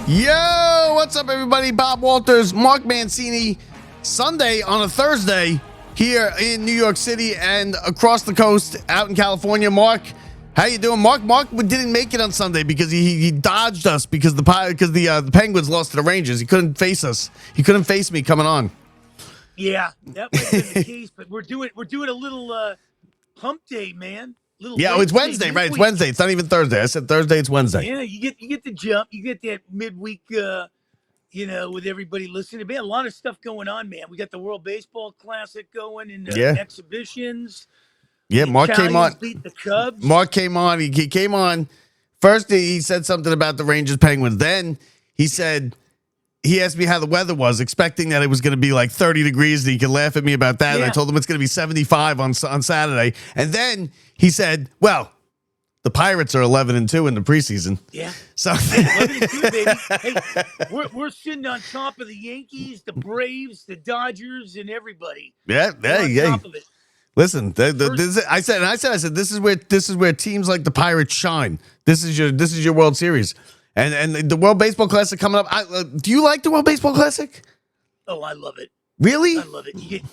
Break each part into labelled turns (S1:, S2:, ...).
S1: Yo, what's up, everybody? Bob Walters, Mark Mancini. Sunday on a Thursday here in New York City and across the coast out in California. Mark, how you doing? Mark didn't make it on Sunday because he dodged us because the Penguins lost to the Rangers. He couldn't face us. He couldn't face me coming on.
S2: Yeah, that might have been the case, but we're doing a little hump day, man.
S1: It's Wednesday, right? It's Wednesday. It's not even Thursday. I said Thursday. It's Wednesday.
S2: Yeah, you get the jump. You get that midweek, with everybody listening. Man, a lot of stuff going on, man. We got the World Baseball Classic going and exhibitions.
S1: Yeah, Mark came on.
S2: Beat the Cubs.
S1: Mark came on. He came on. First, he said something about the Rangers Penguins. Then he asked me how the weather was, expecting that it was going to be like 30 degrees, and he could laugh at me about that. Yeah. And I told him it's going to be 75 on Saturday. And then he said, well, the Pirates are 11-2 in the preseason.
S2: Yeah.
S1: So
S2: 11-2, baby. Hey, we're sitting on top of the Yankees, the Braves, the Dodgers, and everybody.
S1: Yeah.
S2: Top of it.
S1: Listen, I said this is where teams like the Pirates shine. This is your World Series. And the World Baseball Classic coming up. Do you like the World Baseball Classic?
S2: Oh, I love it.
S1: Really?
S2: I love it.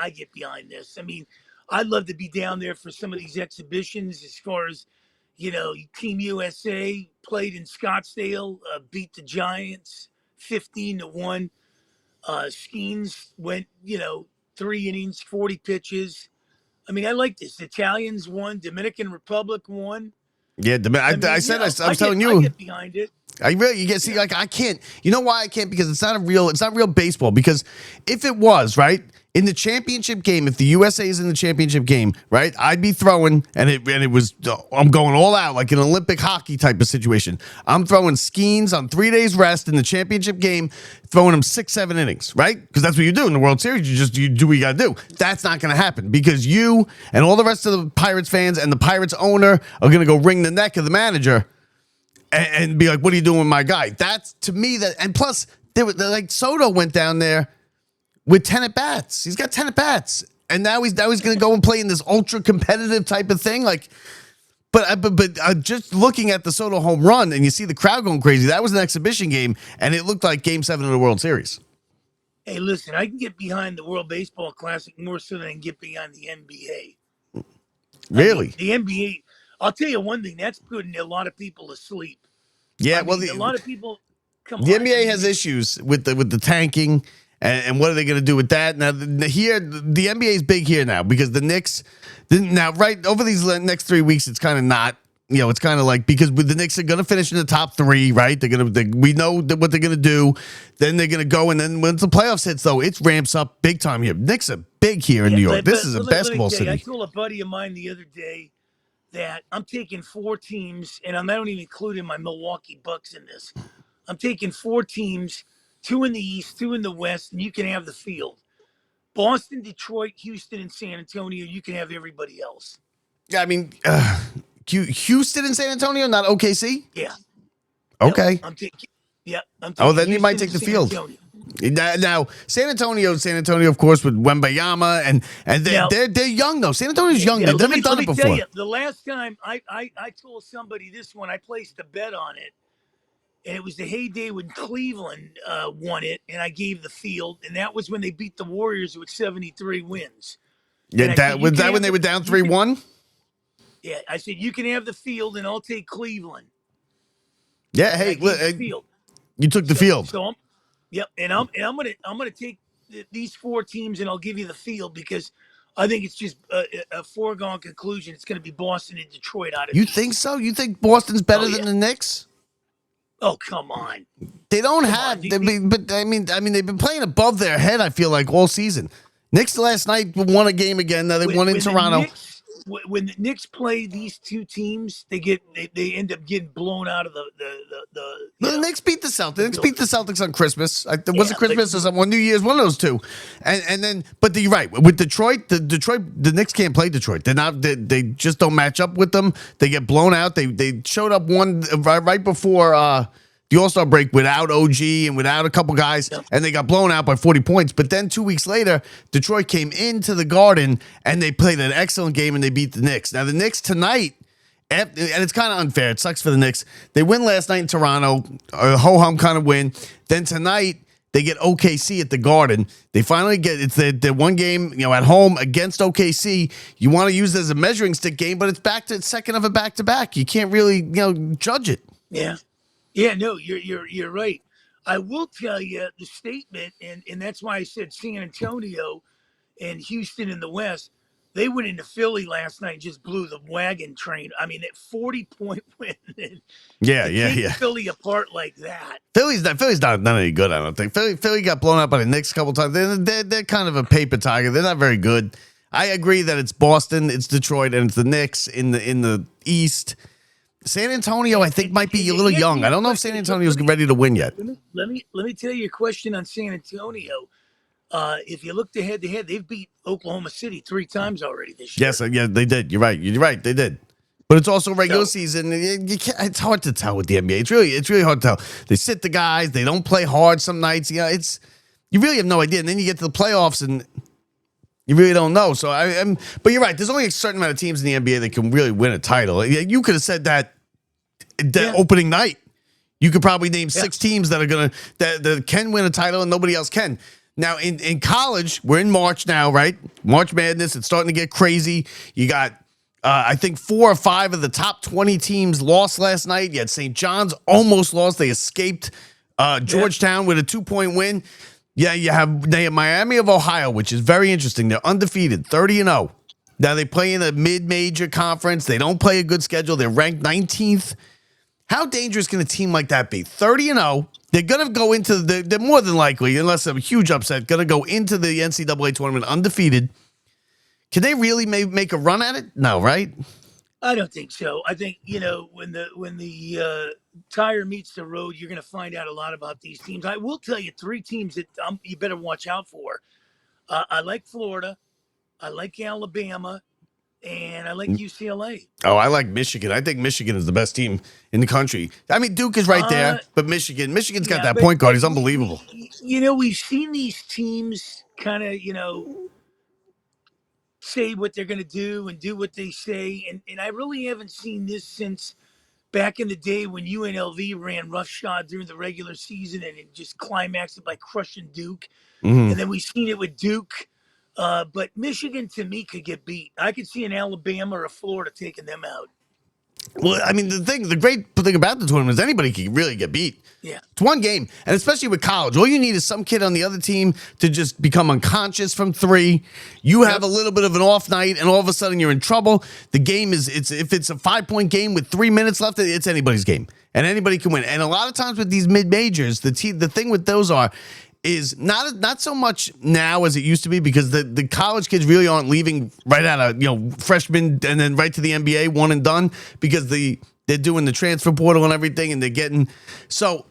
S2: I get behind this. I mean, I'd love to be down there for some of these exhibitions. As far as Team USA played in Scottsdale, beat the Giants 15-1. Skeens went 3 innings, 40 pitches. I mean, I like this. The Italians won. Dominican Republic won.
S1: Yeah, I'm telling you.
S2: I get behind it.
S1: I can't. You know why I can't? Because it's not real baseball. Because if it was, right, in the championship game, if the USA is in the championship game, right, I'd be throwing, and it was, I'm going all out, like an Olympic hockey type of situation. I'm throwing Skeens on 3 days rest in the championship game, throwing them 6-7 innings, right? Because that's what you do in the World Series. You do what you got to do. That's not going to happen because you and all the rest of the Pirates fans and the Pirates owner are going to go wring the neck of the manager and be like, what are you doing with my guy? That's, to me, that, and plus, like Soto went down there with 10 at bats. He's got 10 at bats, and now he's going to go and play in this ultra competitive type of thing. Like, but just looking at the Soto home run, and you see the crowd going crazy. That was an exhibition game, and it looked like Game 7 of the World Series.
S2: Hey, listen, I can get behind the World Baseball Classic more so than I can get behind the NBA.
S1: Really,
S2: the NBA. I'll tell you one thing, that's putting a lot of people to sleep.
S1: Yeah,
S2: a lot of people.
S1: The NBA has issues with the tanking. And what are they going to do with that? Now, the NBA is big here now because the Knicks, right over these next 3 weeks, it's kind of not, it's kind of like, because the Knicks are going to finish in the top 3, right? We know what they're going to do. Then they're going to go, and then once the playoffs hits, though, it ramps up big time here. Knicks are big here in New York. This is a basketball city.
S2: I told a buddy of mine the other day that I'm taking 4 teams, and I don't even include in my Milwaukee Bucks in this. I'm taking 4 teams, 2 in the East, 2 in the West, and you can have the field. Boston, Detroit, Houston, and San Antonio, you can have everybody else.
S1: Yeah, I mean, Houston and San Antonio, not OKC?
S2: Yeah.
S1: Okay.
S2: I'm taking
S1: then
S2: Houston,
S1: you might take the field.
S2: Antonio.
S1: Now, San Antonio, of course, with Wembayama, and they're young, though. San Antonio's young. They've never done it before.
S2: Tell you, the last time I told somebody this one, I placed a bet on it, and it was the heyday when Cleveland won it, and I gave the field, and that was when they beat the Warriors with 73 wins.
S1: Yeah, was that when they were down 3-1?
S2: Yeah, I said, you can have the field, and I'll take Cleveland.
S1: Yeah, hey, you took the field.
S2: So and I'm gonna take these 4 teams, and I'll give you the field because I think it's just a foregone conclusion. It's going to be Boston and Detroit out of.
S1: You think so? You think Boston's better than the Knicks?
S2: Oh, come on.
S1: They don't have, but I mean, they've been playing above their head. I feel like all season. Knicks last night won a game again. Now they won in Toronto.
S2: When the Knicks play these 2 teams, they end up getting blown out of the.
S1: The Knicks beat the Celtics. The Knicks beat the Celtics on Christmas. Was it Christmas or something? New Year's, one of those 2. And then, but you're right with Detroit. The Knicks can't play Detroit. They're not. They just don't match up with them. They get blown out. They showed up one right before the All-Star break without OG and without a couple guys, and they got blown out by 40 points. But then 2 weeks later, Detroit came into the Garden, and they played an excellent game, and they beat the Knicks. Now, the Knicks tonight and it's kind of unfair. It sucks for the Knicks. They win last night in Toronto, a ho-hum kind of win. Then tonight, they get OKC at the Garden. They finally get, it's the one game, at home against OKC. You want to use it as a measuring stick game, but it's back to second of a back-to-back. You can't really, judge it.
S2: Yeah. Yeah, no, you're right. I will tell you the statement, and that's why I said San Antonio and Houston in the West. They went into Philly last night, and just blew the wagon train. I mean, that 40-point win.
S1: Yeah,
S2: to
S1: yeah,
S2: take
S1: yeah.
S2: Philly apart like that.
S1: Philly's not any good, I don't think. Philly got blown out by the Knicks a couple times. They're kind of a paper tiger. They're not very good. I agree that it's Boston, it's Detroit, and it's the Knicks in the East. San Antonio, I think, might be a little young. I don't know if San Antonio's ready to win yet.
S2: Let me tell you a question on San Antonio. If you look head to head, they've beat Oklahoma City 3 times already this year.
S1: Yes, yeah, they did. You're right. They did. But it's also regular season. It's hard to tell with the NBA. It's really hard to tell. They sit the guys. They don't play hard some nights. You really have no idea. And then you get to the playoffs and you really don't know. So but you're right. There's only a certain amount of teams in the NBA that can really win a title. You could have said that opening night. You could probably name 6 teams that can win a title and nobody else can. Now in college, we're in March now, right? March Madness. It's starting to get crazy. You got I think 4 or 5 of the top 20 teams lost last night. You had St. John's almost lost. They escaped Georgetown with a 2-point win. Yeah, they have Miami of Ohio, which is very interesting. They're undefeated, 30-0. Now they play in a mid-major conference. They don't play a good schedule. They're ranked 19th. How dangerous can a team like that be? 30-0. They're going to go into they're more than likely, unless a huge upset, going to go into the NCAA tournament undefeated. Can they really make a run at it? No, right?
S2: I don't think so. I think, when the tire meets the road, you're going to find out a lot about these teams. I will tell you 3 teams that you better watch out for. I like Florida. I like Alabama. And I like UCLA.
S1: Oh, I like Michigan. I think Michigan is the best team in the country. I mean, Duke is right there, but Michigan's got that point guard. He's unbelievable.
S2: We've seen these teams kind of, say what they're going to do and do what they say. And I really haven't seen this since back in the day when UNLV ran roughshod during the regular season and it just climaxed by crushing Duke. Mm-hmm. And then we've seen it with Duke. But Michigan, to me, could get beat. I could see an Alabama or a Florida taking them out.
S1: Well, I mean, the great thing about the tournament is anybody can really get beat.
S2: Yeah.
S1: It's one game. And especially with college, all you need is some kid on the other team to just become unconscious from 3. You have a little bit of an off night, and all of a sudden you're in trouble. The game if it's a 5-point game with 3 minutes left, it's anybody's game. And anybody can win. And a lot of times with these mid-majors, the thing with those is not so much now as it used to be, because the college kids really aren't leaving right out of freshman and then right to the NBA one and done, because they're doing the transfer portal and everything, and they're getting so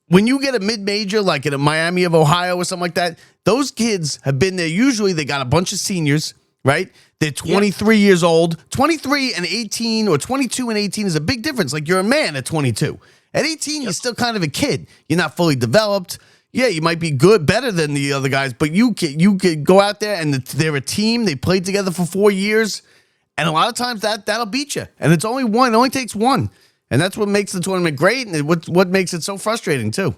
S1: when you get a mid-major like at a Miami of Ohio or something like that, those kids have been there. Usually they got a bunch of seniors, right? They're 23 years old. 23 and 18 or 22 and 18 is a big difference. Like, you're a man at 22. At 18, you're still kind of a kid. You're not fully developed. Yeah, you might be better than the other guys, but you could go out there and they're a team. They played together for 4 years, and a lot of times that'll beat you. And it's only one. It only takes one, and that's what makes the tournament great, and what makes it so frustrating too.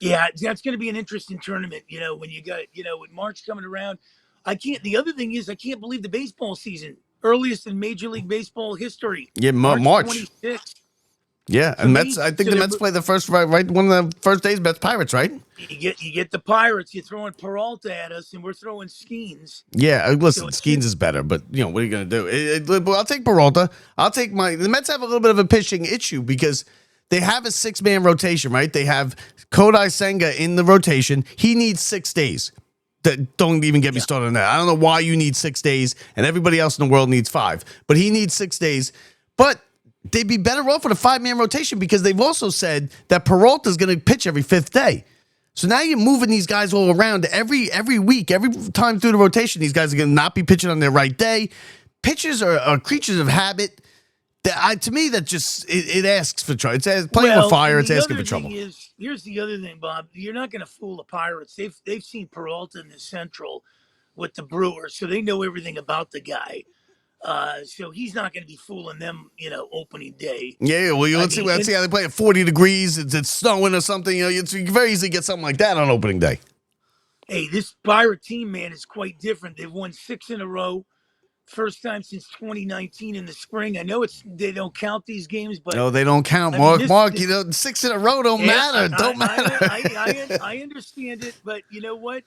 S2: Yeah, that's going to be an interesting tournament. When you got with March coming around, the other thing is I can't believe the baseball season, earliest in Major League Baseball history.
S1: Yeah, March
S2: 26th.
S1: Yeah, and Mets. I think the Mets play the first right one of the first days. Mets Pirates, right?
S2: You get the Pirates. You're throwing Peralta at us, and we're throwing Skeens.
S1: Yeah, listen, Skeens is better, but what are you going to do? I'll take Peralta. The Mets have a little bit of a pitching issue because they have a 6-man rotation, right? They have Kodai Senga in the rotation. He needs 6 days. Don't even get me started on that. I don't know why you need 6 days, and everybody else in the world needs 5, but he needs 6 days. But they'd be better off with a 5-man rotation, because they've also said that Peralta is going to pitch every 5th day. So now you're moving these guys all around every week, every time through the rotation. These guys are going to not be pitching on their right day. Pitchers are creatures of habit. To me, that just it asks for trouble. It's playing with fire. It's asking for trouble.
S2: Here's the other thing, Bob. You're not going to fool the Pirates. They've seen Peralta in the Central with the Brewers, so they know everything about the guy. So he's not going to be fooling them, opening day.
S1: Yeah, well,
S2: I
S1: let's
S2: mean,
S1: see
S2: and
S1: how they play at 40 degrees. It's snowing or something. You can very easily get something like that on opening day.
S2: hey, this Pirate team, man, is quite different. They've won 6 in a row. First time since 2019 in the spring. I know they don't count these games, but
S1: No, they don't count,
S2: I mean
S1: Mark.
S2: this.
S1: Mark, 6 in a row don't
S2: Yeah,
S1: matter. Don't matter.
S2: I understand it, but you know what?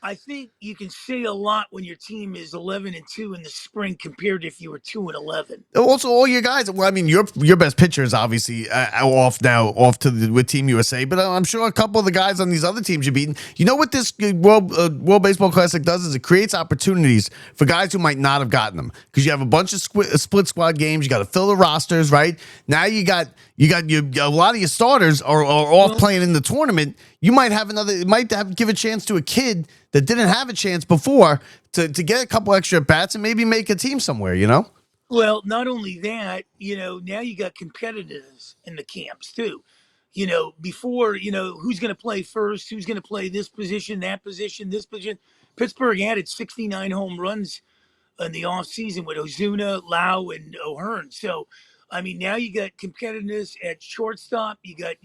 S2: I think you can say a lot when your team is 11-2 in the spring compared to if you were 2-11.
S1: Also, all your guys. Well, I mean, your best pitcher is obviously off now, with Team USA. But I'm sure a couple of the guys on these other teams you're beating. You know what this World Baseball Classic does is it creates opportunities for guys who might not have gotten them because you have a bunch of split squad games. You got to fill the rosters, right? Now you got a lot of your starters are off
S2: Well,
S1: playing in the tournament. You might have give a chance to a kid that didn't have a chance before to get a couple extra bats and maybe make a team somewhere.
S2: well, not only that, now you got competitiveness in the camps too. Before, who's going to play first, who's going to play this position, that position, this position. Pittsburgh added 69 home runs in the offseason with Ozuna, Lau, and O'Hearn. So, I mean, now you got competitiveness at shortstop. You got,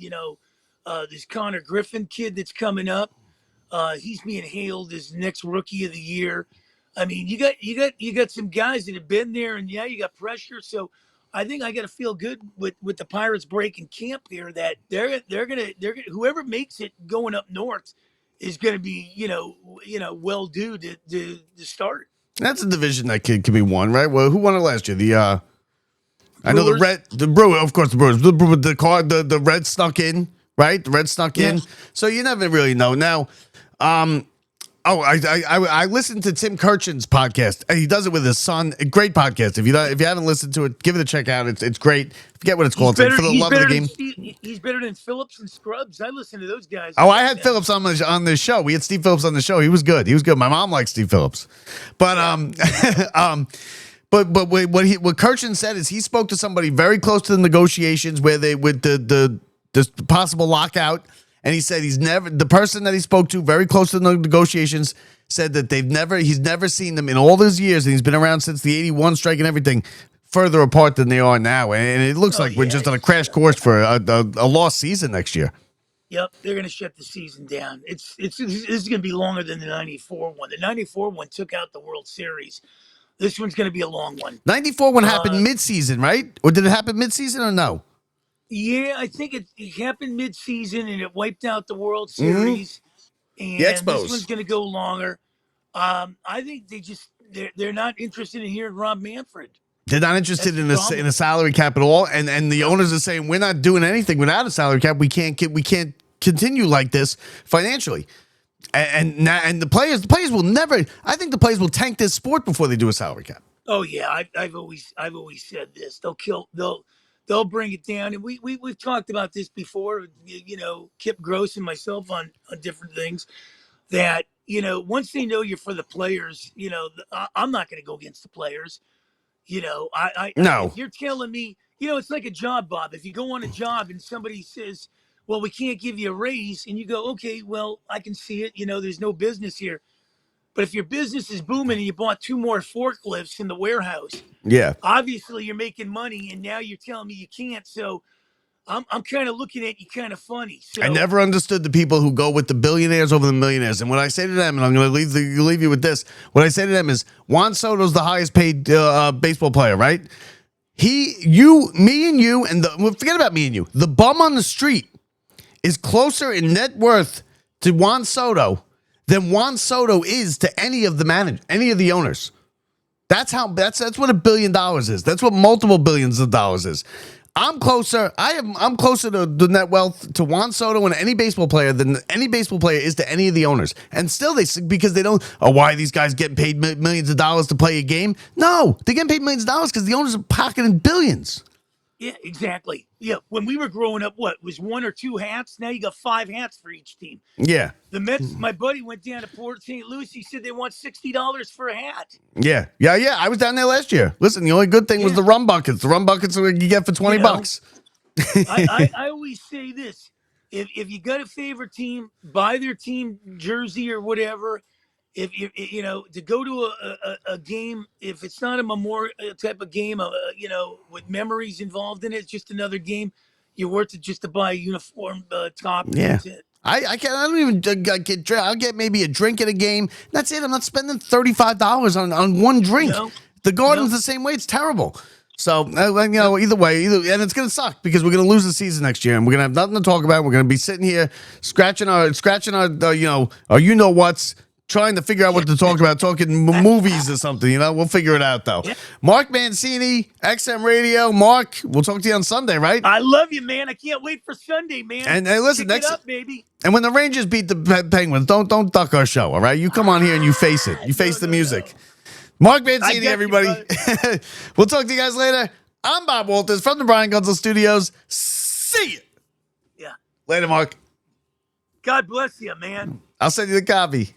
S2: this Connor Griffin kid that's coming up. He's being hailed as the next rookie of the year. I mean, you got some guys that have been there, and yeah, you got pressure. So, I think I got to feel good with the Pirates breaking camp here that they're gonna whoever makes it going up north is gonna be well due to start.
S1: That's a division that could be won, right? Well, who won it last year? I know
S2: Brewers.
S1: the Brewer, of course, the Brewers. The Red snuck in, right? The Red snuck in.
S2: Yes.
S1: So you never really know. Now, I listened to Tim Kirchin's podcast. And he does it with his son. A great podcast. If you haven't listened to it, give it a check out. It's great. I forget what it's called. It's like For the Love of the Game.
S2: He's better than Phillips and Scrubs. I listen to those guys.
S1: Oh, I had Phillips on this show. We had Steve Phillips on the show. He was good. My mom likes Steve Phillips, but But what Kirchin said is he spoke to somebody very close to the negotiations where they with the possible lockout, and he said the person that he spoke to very close to the negotiations said that he's never seen them in all those years, and he's been around since the '81 strike and everything, further apart than they are now, and it looks like we're just on a crash course for a lost season next year.
S2: Yep, they're going to shut the season down. This is going to be longer than the '94 one. The '94 one took out the World Series. This one's going to be a long one.
S1: '94 one happened mid-season, right? Or did it happen mid-season or no?
S2: Yeah, I think it happened mid-season and it wiped out the World Series. And this one's going to go longer. I think they're not interested in hearing Rob Manfred.
S1: They're not interested in a salary cap at all, and the owners are saying we're not doing anything without a salary cap. We can't continue like this financially. And the players will never. I think the players will tank this sport before they do a salary cap.
S2: Oh yeah, I've always said this. They'll bring it down, and we've talked about this before. Kip Gross and myself on different things. That once they know you're for the players, I'm not going to go against the players.
S1: No.
S2: If you're telling me, it's like a job, Bob. If you go on a job and somebody says, well, we can't give you a raise, and you go, okay, well, I can see it. There's no business here. But if your business is booming and you bought 2 more forklifts in the warehouse,
S1: yeah,
S2: obviously you're making money, and now you're telling me you can't. So I'm kind of looking at you kind of funny. So
S1: I never understood the people who go with the billionaires over the millionaires. And what I say to them, and I'm going to leave you with this, what I say to them is Juan Soto's the highest paid baseball player, right? Me and you, forget about me and you. The bum on the street is closer in net worth to Juan Soto than Juan Soto is to any of the owners. That's what $1 billion is. That's what multiple billions of dollars is. I'm closer. I'm closer to the net wealth to Juan Soto and any baseball player than any baseball player is to any of the owners. And still, because they don't. Oh, why are these guys getting paid millions of dollars to play a game? No, they're getting paid millions of dollars because the owners are pocketing billions.
S2: Yeah, exactly. Yeah, when we were growing up, what was 1 or 2 hats? Now you got 5 hats for each team.
S1: Yeah.
S2: The Mets. My buddy went down to Port St. Louis. He said they want $60 for a hat.
S1: Yeah. I was down there last year. Listen, the only good thing was the rum buckets. The rum buckets you get for $20.
S2: I always say this: if you got a favorite team, buy their team jersey or whatever, if you know, to go to a game, if it's not a memorial type of game, you know, with memories involved in it, it's just another game. You're worth it just to buy a uniform top, and
S1: Yeah.
S2: that's it.
S1: I can't. I don't even get drink. I'll get maybe a drink at a game. That's it. I'm not spending $35 on one drink.
S2: No,
S1: The Garden's
S2: no.
S1: the same way. It's terrible. So you know, either way, and it's gonna suck because we're gonna lose the season next year, and we're gonna have nothing to talk about. We're gonna be sitting here scratching our you know, or you know what's. Trying to figure out what to talk about, talking movies or something, you know. We'll figure it out though.
S2: Yeah.
S1: Mark Mancini, XM Radio. Mark, we'll talk to you on Sunday, right?
S2: I love you, man. I can't wait for Sunday, man.
S1: And hey, listen,
S2: Kick it up, baby.
S1: And when the Rangers beat the Penguins, don't duck our show, all right? You come on here and you face it. You face the music.
S2: No.
S1: Mark Mancini, everybody. We'll talk to you guys later. I'm Bob Walters from the Brian Gunzel Studios. See you.
S2: Yeah.
S1: Later, Mark.
S2: God bless you, man.
S1: I'll send you the copy.